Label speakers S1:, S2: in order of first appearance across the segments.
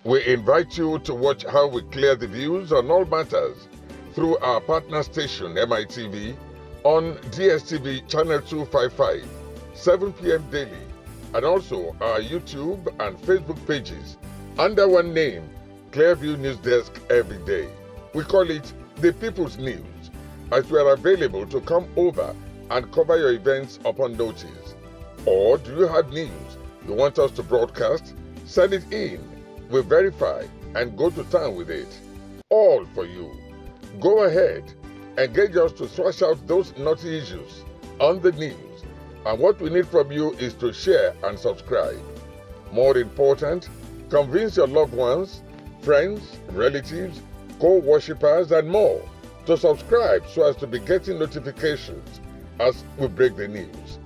S1: We invite you to watch how we clear the views on all matters through our partner station MITV on DSTV channel 255, 7 p.m. daily, and also our YouTube and Facebook pages under one name, Clearview News Desk every day. We call it the People's News, as we are available to come over and cover your events upon notice. Or do you have news you want us to broadcast? Send it in. We verify and go to town with it. All for you. Go ahead, engage us to thrash out those naughty issues on the news. And what we need from you is to share and subscribe. More important, convince your loved ones, friends, relatives, co-worshippers, and more to subscribe so as to be getting notifications as we break the news.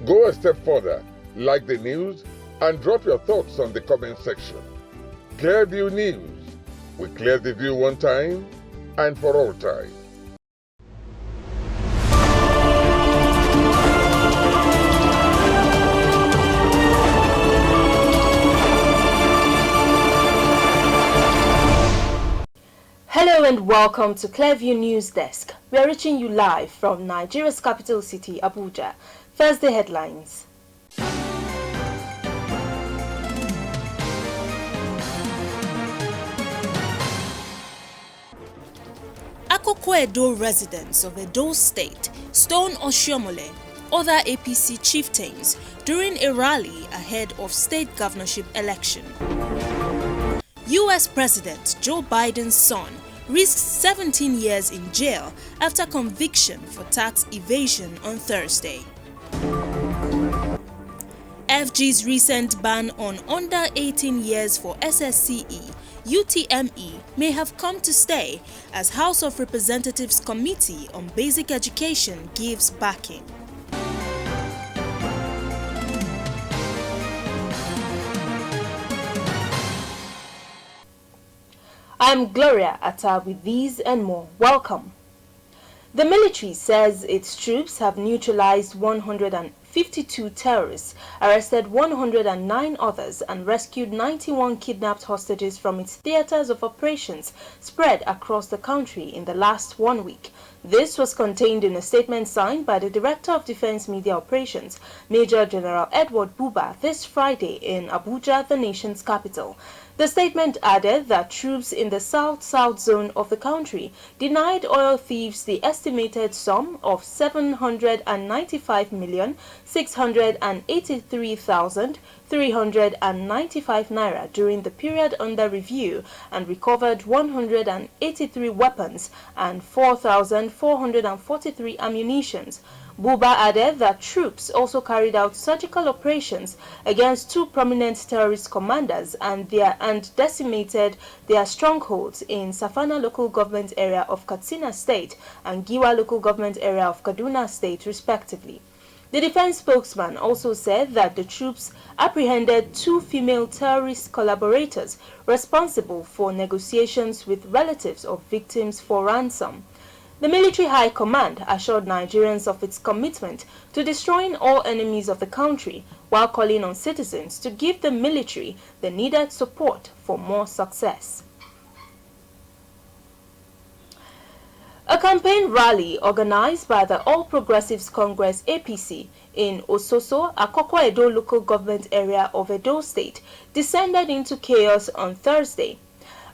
S1: Go a step further, like the news, and drop your thoughts on the comment section. Clearview News. We clear the view one time and for all time.
S2: Hello and welcome to Clearview News Desk. We are reaching you live from Nigeria's capital city, Abuja. First, the headlines. Akoko-Edo residents of Edo State stone Oshiomhole, other APC chieftains, during a rally ahead of state governorship election. U.S. President Joe Biden's son risks 17 years in jail after conviction for tax evasion on Thursday. FG's recent ban on under 18 years for SSCE, UTME may have come to stay as House of Representatives Committee on Basic Education gives backing. I'm Gloria Atta with these and more. Welcome. The military says its troops have neutralized 152 terrorists, arrested 109 others, and rescued 91 kidnapped hostages from its theaters of operations spread across the country in the last 1 week. This was contained in a statement signed by the Director of Defense Media Operations, Major General Edward Buba, this Friday in Abuja, the nation's capital. The statement added that troops in the south-south zone of the country denied oil thieves the estimated sum of 795,683,395 naira during the period under review and recovered 183 weapons and 4,443 ammunitions. Buba added that troops also carried out surgical operations against two prominent terrorist commanders and decimated their strongholds in Safana local government area of Katsina State and Giwa local government area of Kaduna State, respectively. The defense spokesman also said that the troops apprehended two female terrorist collaborators responsible for negotiations with relatives of victims for ransom. The military high command assured Nigerians of its commitment to destroying all enemies of the country while calling on citizens to give the military the needed support for more success. A campaign rally organized by the All Progressives Congress APC in Ososo, Akoko-Edo local government area of Edo State descended into chaos on Thursday.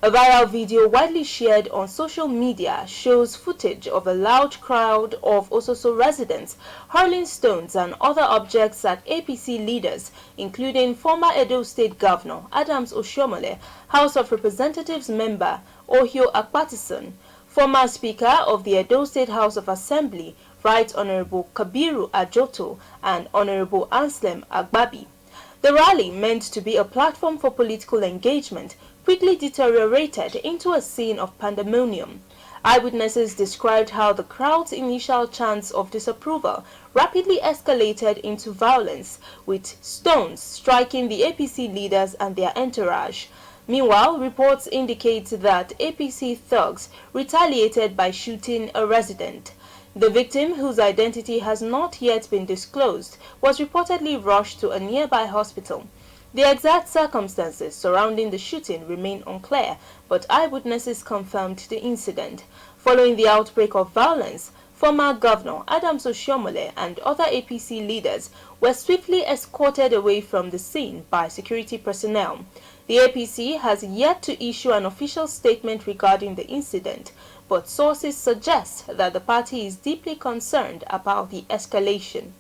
S2: A viral video widely shared on social media shows footage of a loud crowd of Ososo residents hurling stones and other objects at APC leaders, including former Edo State Governor Adams Oshiomhole, House of Representatives member Ohio Akpatison, former Speaker of the Edo State House of Assembly, Right Honorable Kabiru Ajoto, and Honorable Anselm Agbabi. The rally, meant to be a platform for political engagement, quickly deteriorated into a scene of pandemonium. Eyewitnesses described how the crowd's initial chants of disapproval rapidly escalated into violence, with stones striking the APC leaders and their entourage. Meanwhile, reports indicate that APC thugs retaliated by shooting a resident. The victim, whose identity has not yet been disclosed, was reportedly rushed to a nearby hospital. The exact circumstances surrounding the shooting remain unclear, but eyewitnesses confirmed the incident. Following the outbreak of violence, former Governor Adams Oshiomhole and other APC leaders were swiftly escorted away from the scene by security personnel. The APC has yet to issue an official statement regarding the incident, but sources suggest that the party is deeply concerned about the escalation.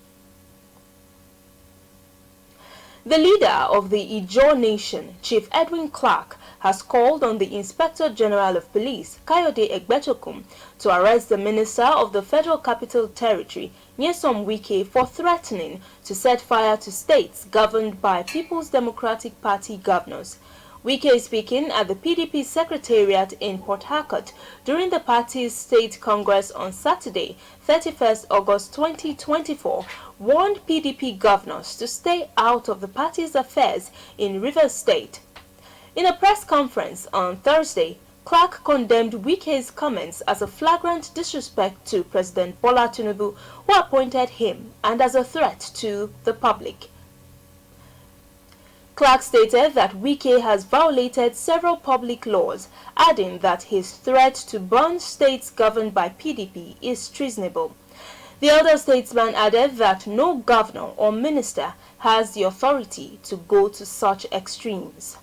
S2: The leader of the Ijaw Nation, Chief Edwin Clark, has called on the Inspector General of Police, Kayode Egbetokum, to arrest the Minister of the Federal Capital Territory, Nyesom Wike, for threatening to set fire to states governed by People's Democratic Party governors. Wike is speaking at the PDP Secretariat in Port Harcourt during the party's State Congress on Saturday, 31st August 2024, warned PDP governors to stay out of the party's affairs in Rivers State. In a press conference on Thursday, Clark condemned Wike's comments as a flagrant disrespect to President Bola Tinubu, who appointed him, and as a threat to the public. Clark stated that Wike has violated several public laws, adding that his threat to burn states governed by PDP is treasonable. The elder statesman added that no governor or minister has the authority to go to such extremes.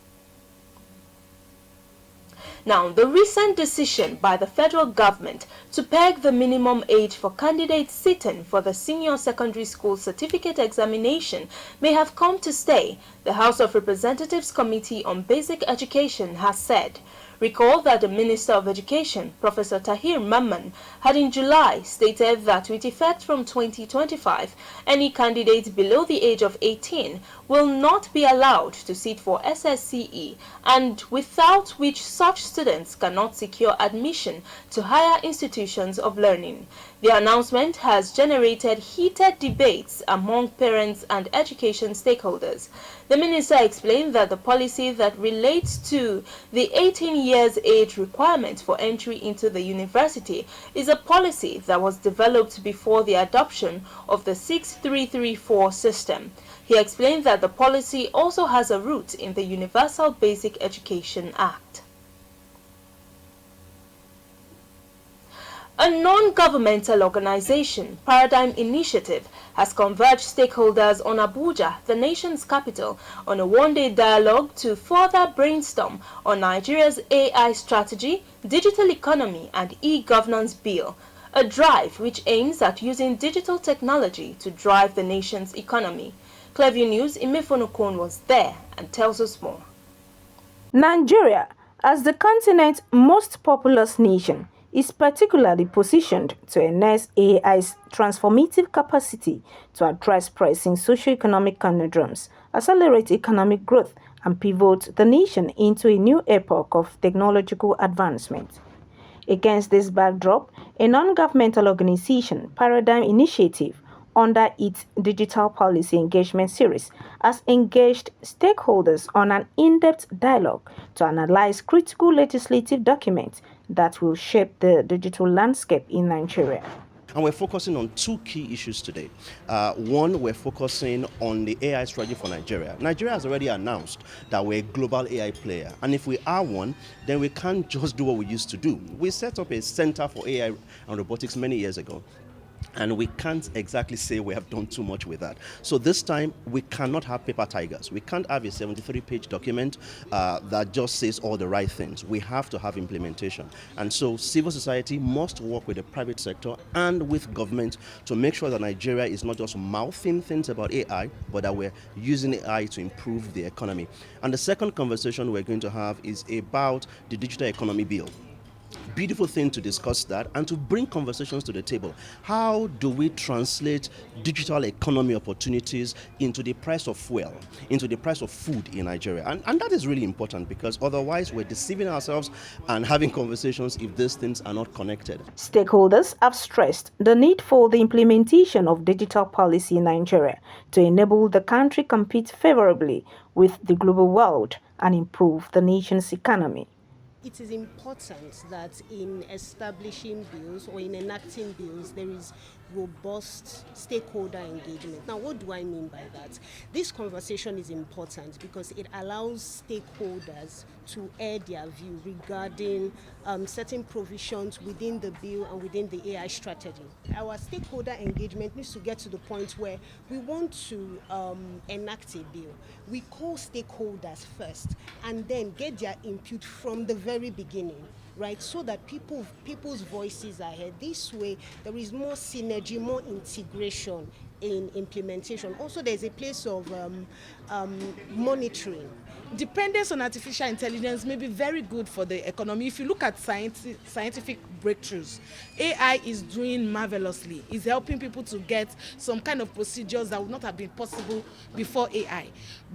S2: Now, the recent decision by the federal government to peg the minimum age for candidates sitting for the senior secondary school certificate examination may have come to stay, the House of Representatives Committee on Basic Education has said. Recall that the Minister of Education, Professor Tahir Mamman, had in July stated that with effect from 2025, any candidate below the age of 18 will not be allowed to sit for SSCE, and without which such students cannot secure admission to higher institutions of learning. The announcement has generated heated debates among parents and education stakeholders. The minister explained that the policy that relates to the 18 years age requirement for entry into the university is a policy that was developed before the adoption of the 6334 system. He explained that the policy also has a root in the Universal Basic Education Act. A non-governmental organization, Paradigm Initiative, has converged stakeholders on Abuja, the nation's capital, on a one-day dialogue to further brainstorm on Nigeria's AI strategy, digital economy, and e-governance bill, a drive which aims at using digital technology to drive the nation's economy. Clearview News' Imefonokon was there and tells us more.
S3: Nigeria, as the continent's most populous nation, is particularly positioned to harness AI's transformative capacity to address pressing socio-economic conundrums, accelerate economic growth, and pivot the nation into a new epoch of technological advancement. Against this backdrop, a non-governmental organization, Paradigm Initiative, under its Digital Policy Engagement Series, has engaged stakeholders on an in-depth dialogue to analyze critical legislative documents that will shape the digital landscape in Nigeria.
S4: And we're focusing on two key issues today. One, we're focusing on the AI strategy for Nigeria. Nigeria has already announced that we're a global AI player. And if we are one, then we can't just do what we used to do. We set up a Center for AI and Robotics many years ago. And we can't exactly say we have done too much with that. So this time, we cannot have paper tigers. We can't have a 73-page document that just says all the right things. We have to have implementation. And so civil society must work with the private sector and with government to make sure that Nigeria is not just mouthing things about AI, but that we're using AI to improve the economy. And the second conversation we're going to have is about the digital economy bill. Beautiful thing to discuss that and to bring conversations to the table. How do we translate digital economy opportunities into the price of fuel, into the price of food in Nigeria? And that is really important, because otherwise we're deceiving ourselves and having conversations if these things are not connected.
S3: Stakeholders have stressed the need for the implementation of digital policy in Nigeria to enable the country compete favorably with the global world and improve the nation's economy.
S5: It is important that in establishing bills or in enacting bills, there is robust stakeholder engagement. Now, what do I mean by that? This conversation is important because it allows stakeholders to air their view regarding certain provisions within the bill and within the AI strategy. Our stakeholder engagement needs to get to the point where we want to enact a bill. We call stakeholders first and then get their input from the very beginning, right? So that people's voices are heard. This way, there is more synergy, more integration in implementation. Also, there's a place of monitoring.
S6: Dependence on artificial intelligence may be very good for the economy. If you look at scientific breakthroughs, AI is doing marvelously. It's helping people to get some kind of procedures that would not have been possible before AI.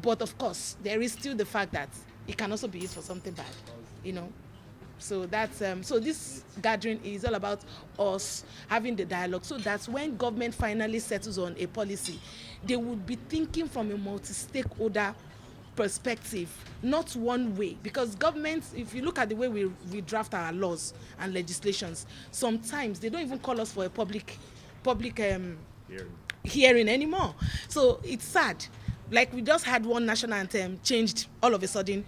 S6: But of course, there is still the fact that it can also be used for something bad, you know. So that's so this gathering is all about us having the dialogue, so that's when government finally settles on a policy, they would be thinking from a multi-stakeholder perspective, not one way. Because governments, if you look at the way we draft our laws and legislations, sometimes they don't even call us for a public hearing anymore. So it's sad. Like we just had one national anthem changed all of a sudden.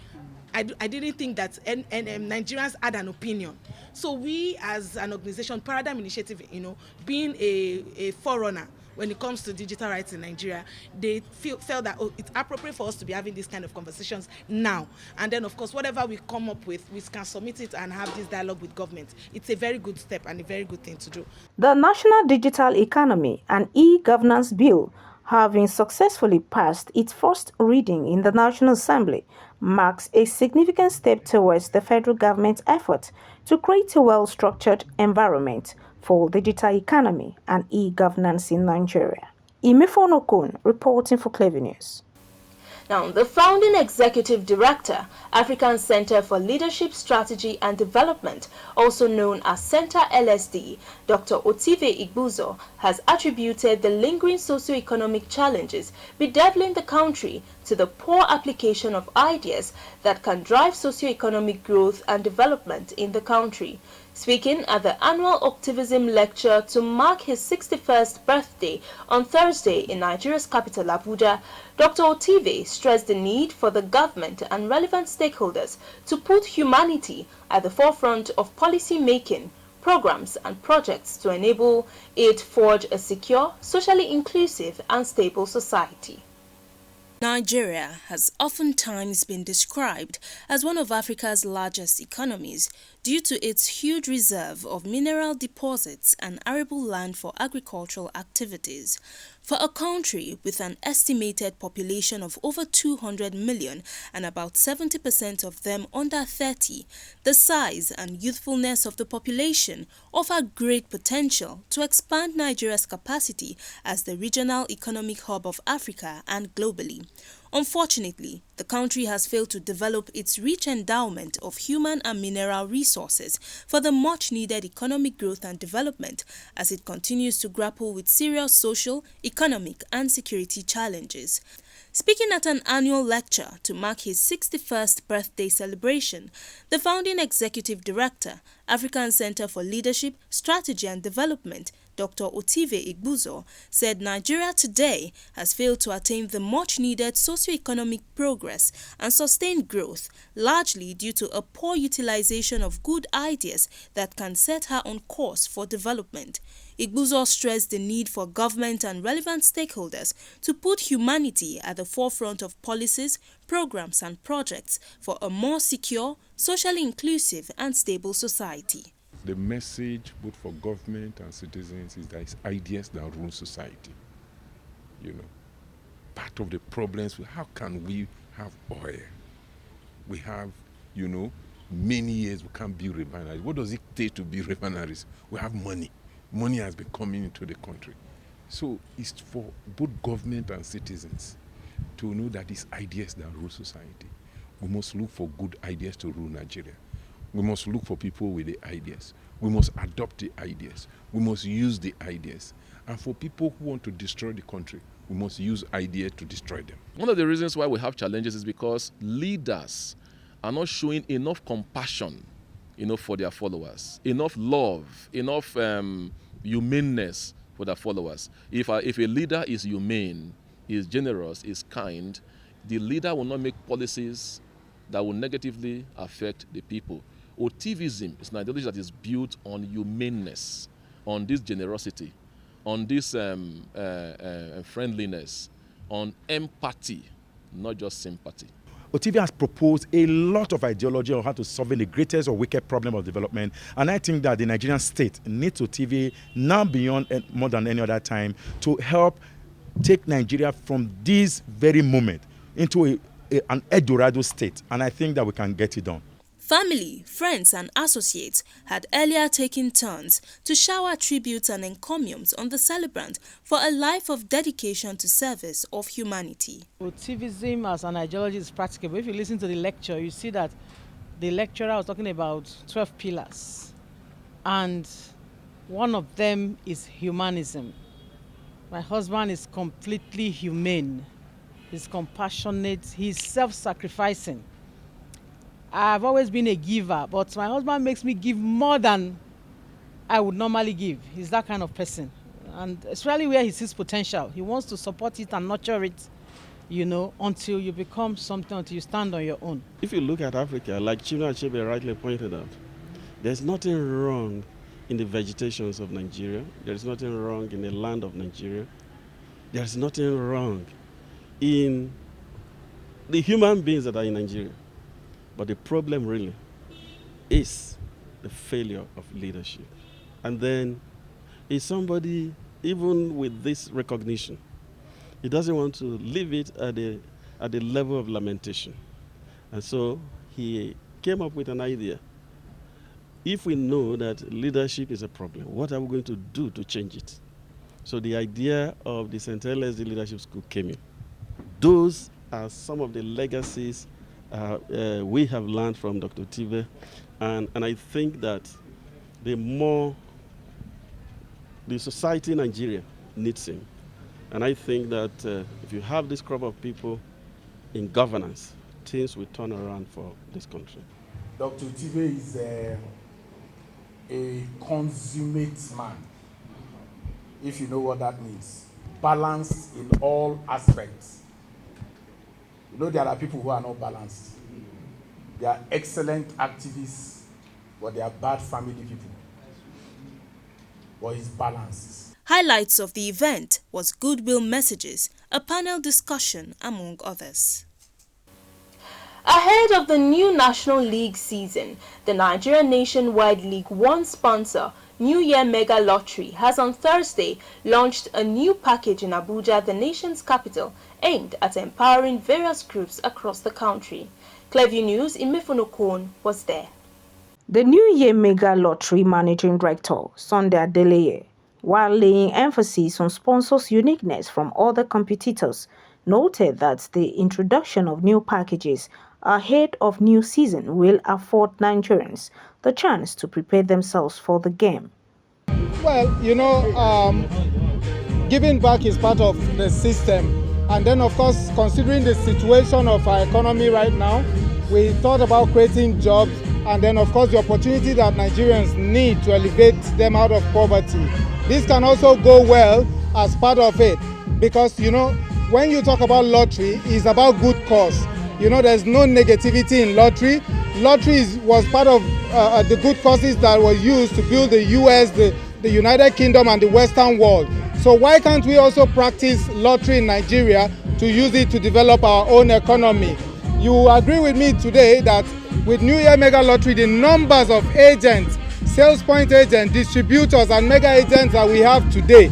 S6: I didn't think that Nigerians had an opinion. So we as an organization, Paradigm Initiative, you know, being a forerunner when it comes to digital rights in Nigeria, they felt that it's appropriate for us to be having these kind of conversations now. And then, of course, whatever we come up with, we can submit it and have this dialogue with government. It's a very good step and a very good thing to do.
S3: The National Digital Economy and E-Governance Bill, having successfully passed its first reading in the National Assembly, marks a significant step towards the federal government's effort to create a well-structured environment for digital economy and e-governance in Nigeria. Imefon Okun reporting for Clever News.
S2: Now, the founding executive director, African Center for Leadership, Strategy and Development, also known as Center LSD, Dr. Otive Igbuzo, has attributed the lingering socio-economic challenges bedeviling the country to the poor application of ideas that can drive socio-economic growth and development in the country. Speaking at the annual Activism Lecture to mark his 61st birthday on Thursday in Nigeria's capital Abuja, Dr. Otive stressed the need for the government and relevant stakeholders to put humanity at the forefront of policy making, programs and projects to enable it forge a secure, socially inclusive and stable society.
S7: Nigeria has oftentimes been described as one of Africa's largest economies due to its huge reserve of mineral deposits and arable land for agricultural activities. For a country with an estimated population of over 200 million and about 70% of them under 30, the size and youthfulness of the population offer great potential to expand Nigeria's capacity as the regional economic hub of Africa and globally. Unfortunately, the country has failed to develop its rich endowment of human and mineral resources for the much-needed economic growth and development as it continues to grapple with serious social, economic and security challenges. Speaking at an annual lecture to mark his 61st birthday celebration, the founding executive director, African Center for Leadership, Strategy and Development, Dr. Otive Igbuzo, said Nigeria today has failed to attain the much-needed socio-economic progress and sustained growth, largely due to a poor utilization of good ideas that can set her on course for development. Igbuzo stressed the need for government and relevant stakeholders to put humanity at the forefront of policies, programs and projects for a more secure, socially inclusive and stable society.
S8: The message both for government and citizens is that it's ideas that rule society. You know, part of the problems, how can we have oil? We have, you know, many years we can't build refineries. What does it take to build refineries? We have money. Money has been coming into the country. So it's for both government and citizens to know that it's ideas that rule society. We must look for good ideas to rule Nigeria. We must look for people with the ideas. We must adopt the ideas. We must use the ideas. And for people who want to destroy the country, we must use ideas to destroy them.
S9: One of the reasons why we have challenges is because leaders are not showing enough compassion, for their followers, enough love, enough humaneness for their followers. If a leader is humane, is generous, is kind, the leader will not make policies that will negatively affect the people. Otivism is an ideology that is built on humaneness, on this generosity, on this friendliness, on empathy, not just sympathy.
S10: Otivia has proposed a lot of ideology on how to solve the greatest or wicked problem of development. And I think that the Nigerian state needs Otivia now beyond more than any other time to help take Nigeria from this very moment into an Eldorado state. And I think that we can get it done.
S7: Family, friends and associates had earlier taken turns to shower tributes and encomiums on the celebrant for a life of dedication to service of humanity.
S11: Otivism as an ideology is practicable. If you listen to the lecture, you see that the lecturer was talking about 12 pillars, and one of them is humanism. My husband is completely humane. He's compassionate. He's self-sacrificing. I've always been a giver, but my husband makes me give more than I would normally give. He's that kind of person. And especially where he sees potential. He wants to support it and nurture it, you know, until you become something, until you stand on your own.
S12: If you look at Africa, like Chima Achebe rightly pointed out, there's nothing wrong in the vegetations of Nigeria. There's nothing wrong in the land of Nigeria. There's nothing wrong in the human beings that are in Nigeria. But the problem really is the failure of leadership. And then is somebody, even with this recognition, he doesn't want to leave it at the level of lamentation. And so he came up with an idea. If we know that leadership is a problem, what are we going to do to change it? So the idea of the Central-SD Leadership School came in. Those are some of the legacies we have learned from Dr. Tive, and I think that the society in Nigeria needs him. And I think that if you have this crop of people in governance, things will turn around for this country.
S13: Dr. Tive is a consummate man, if you know what that means. Balanced in all aspects. You know, there are people who are not balanced. They are excellent activists, but they are bad family people. But he's balanced.
S7: Highlights of the event was goodwill messages, a panel discussion, among others.
S2: Ahead of the new National League season, the Nigeria Nationwide League One sponsor, New Year Mega Lottery, has on Thursday launched a new package in Abuja, the nation's capital, aimed at empowering various groups across the country. Clearview News in Mifunokon was there.
S3: The New Year Mega Lottery Managing Director, Sunday Adeleye, while laying emphasis on sponsors' uniqueness from other competitors, noted that the introduction of new packages ahead of new season will afford Nigerians the chance to prepare themselves for the game.
S14: Well, you know, giving back is part of the system. And then, of course, considering the situation of our economy right now, we thought about creating jobs and then, of course, the opportunity that Nigerians need to elevate them out of poverty. This can also go well as part of it because, you know, when you talk about lottery, it's about good cause. You know, there's no negativity in lottery. Lottery was part of the good causes that were used to build the US, the United Kingdom and the Western world. So why can't we also practice lottery in Nigeria to use it to develop our own economy? You agree with me today that with New Year Mega Lottery, the numbers of agents, sales point agents, distributors and mega agents that we have today,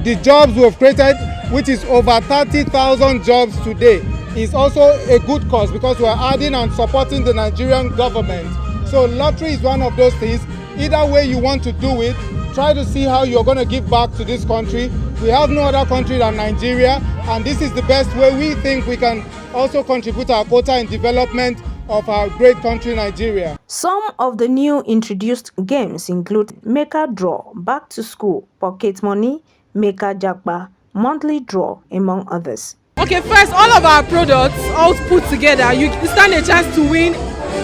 S14: the jobs we have created, which is over 30,000 jobs today, is also a good cause because we are adding and supporting the Nigerian government. So lottery is one of those things. Either way you want to do it, try to see how you're going to give back to this country. We have no other country than Nigeria, and this is the best way we think we can also contribute our quota in development of our great country, Nigeria.
S3: Some of the new introduced games include Maker Draw, Back to School, Pocket Money, Maker Jagba, Monthly Draw, among others.
S6: Okay, first, all of our products, all put together, you stand a chance to win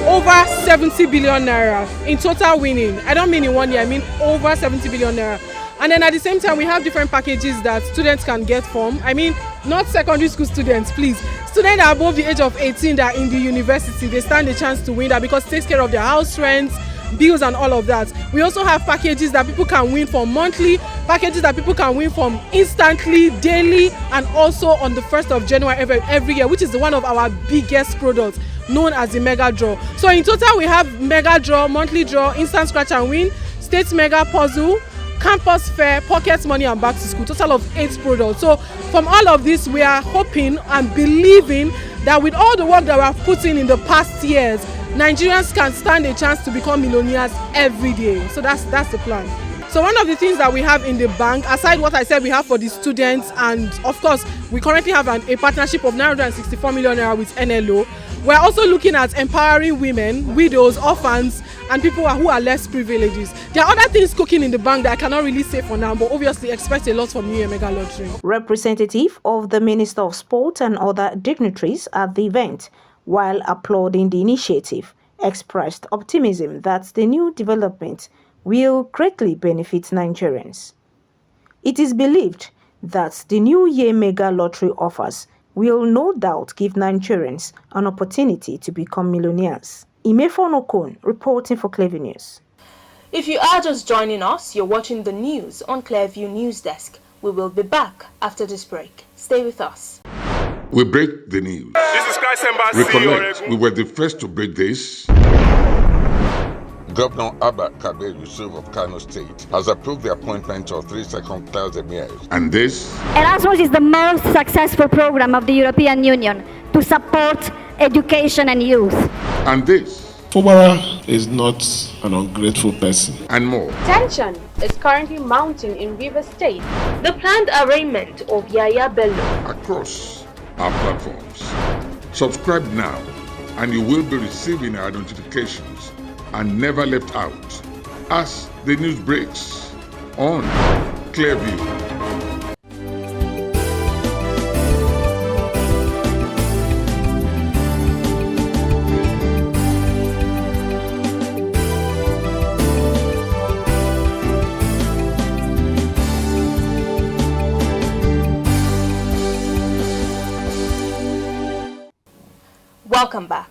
S6: over 70 billion naira in total winning. I don't mean in 1 year, I mean over 70 billion naira. And then at the same time, we have different packages that students can get from. I mean, not secondary school students, please. Students that are above the age of 18 that are in the university, they stand a chance to win that because it takes care of their house rents, bills and all of that. We also have packages that people can win from monthly, packages that people can win from instantly, daily, and also on the 1st of January every year, which is one of our biggest products, known as the mega draw. So in total, we have mega draw, monthly draw, instant scratch and win, state mega puzzle, campus fair, pocket money, and back to school. Total of 8 products. So from all of this, we are hoping and believing that with all the work that we have put in the past years, Nigerians can stand a chance to become millionaires every day. So that's the plan. So one of the things that we have in the bank, aside what I said we have for the students, and of course we currently have a partnership of 964 million naira with NLO. We're also looking at empowering women, widows, orphans, and people who are less privileged. There are other things cooking in the bank that I cannot really say for now, but obviously expect a lot from New Year Mega Lottery.
S3: Representative of the Minister of Sport and other dignitaries at the event, while applauding the initiative, expressed optimism that the new development will greatly benefit Nigerians. It is believed that the New Year Mega Lottery offers will no doubt give Nigerians an opportunity to become millionaires. Imefon Okon reporting for Clearview News.
S2: If you are just joining us, you're watching the news on Clearview News Desk. We will be back after this break. Stay with us.
S1: We break the news.
S15: This is Christ Embassy.
S1: Recollect, we were the first to break this. Governor Abba Kabir Yusuf of Kano State has approved the appointment of 3 second-class emirs. And this?
S16: Erasmus is the most successful program of the European Union to support education and youth.
S1: And this?
S17: Fubara is not an ungrateful person.
S1: And more.
S18: Tension is currently mounting in Rivers State.
S2: The planned arraignment of Yaya Bello.
S1: Across our platforms. Subscribe now and you will be receiving our notifications and never left out as the news breaks on Clearview.
S2: Welcome back.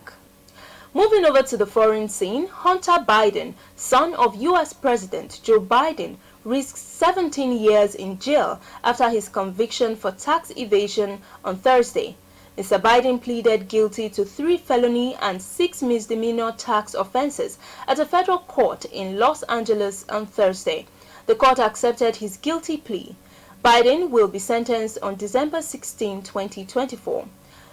S2: Moving over to the foreign scene, Hunter Biden, son of U.S. President Joe Biden, risks 17 years in jail after his conviction for tax evasion on Thursday. Mr. Biden pleaded guilty to 3 felony and 6 misdemeanor tax offenses at a federal court in Los Angeles on Thursday. The court accepted his guilty plea. Biden will be sentenced on December 16, 2024.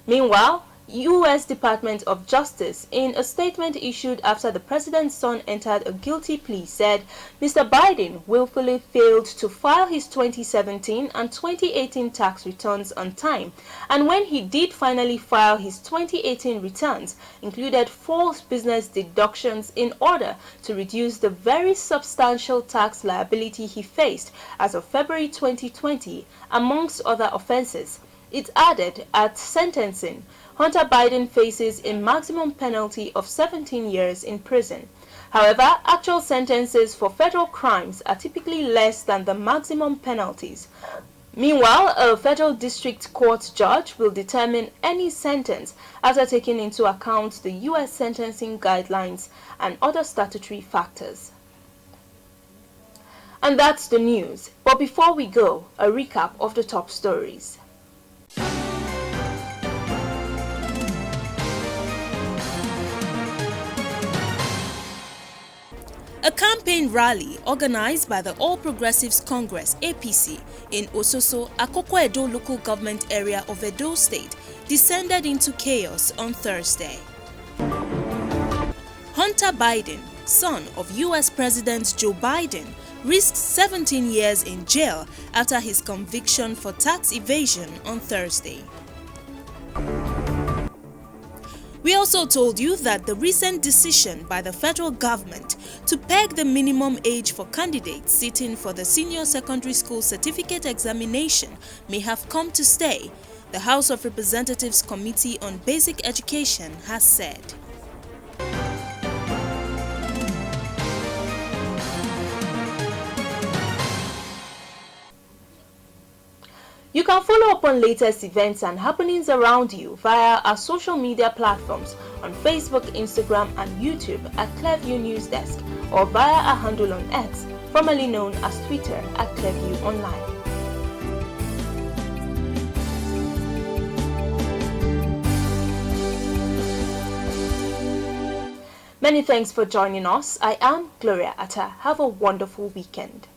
S2: Meanwhile, U.S. Department of Justice, in a statement issued after the president's son entered a guilty plea, said Mr. Biden willfully failed to file his 2017 and 2018 tax returns on time, and when he did finally file his 2018 returns, included false business deductions in order to reduce the very substantial tax liability he faced as of February 2020, amongst other offenses. It added, at sentencing, Hunter Biden faces a maximum penalty of 17 years in prison. However, actual sentences for federal crimes are typically less than the maximum penalties. Meanwhile, a federal district court judge will determine any sentence after taking into account the U.S. sentencing guidelines and other statutory factors. And that's the news. But before we go, a recap of the top stories.
S7: A campaign rally organized by the All Progressives Congress (APC) in Ososo, Akoko Edo local government area of Edo State descended into chaos on Thursday. Hunter Biden, son of U.S. President Joe Biden, risked 17 years in jail after his conviction for tax evasion on Thursday. We also told you that the recent decision by the federal government to peg the minimum age for candidates sitting for the senior secondary school certificate examination may have come to stay, the House of Representatives Committee on Basic Education has said.
S2: You can follow up on latest events and happenings around you via our social media platforms on Facebook, Instagram, and YouTube at Clearview News Desk, or via our handle on X, formerly known as Twitter, at Clearview Online. Many thanks for joining us. I am Gloria Atta. Have a wonderful weekend.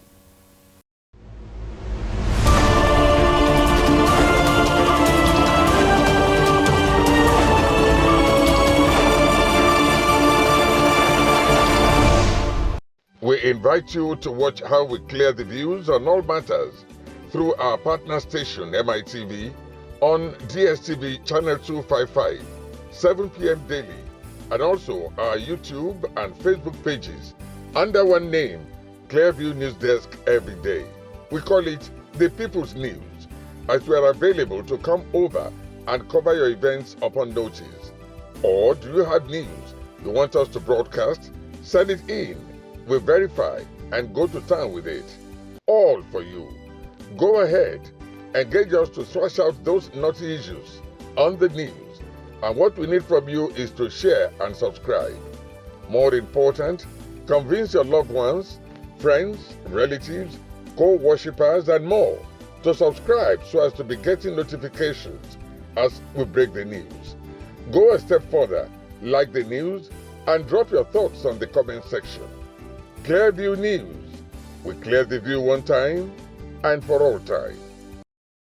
S1: We invite you to watch how we clear the views on all matters through our partner station MITV on DSTV channel 255, 7 p.m. daily, and also our YouTube and Facebook pages under one name, Clearview News Desk every day. We call it the People's News, as we are available to come over and cover your events upon notice. Or do you have news you want us to broadcast? Send it in. We verify and go to town with it. All for you. Go ahead, engage us to thrash out those naughty issues on the news. And what we need from you is to share and subscribe. More important, convince your loved ones, friends, relatives, co-worshippers, and more to subscribe so as to be getting notifications as we break the news. Go a step further, like the news, and drop your thoughts on the comment section. Clearview News. We clear the view one time and for all time.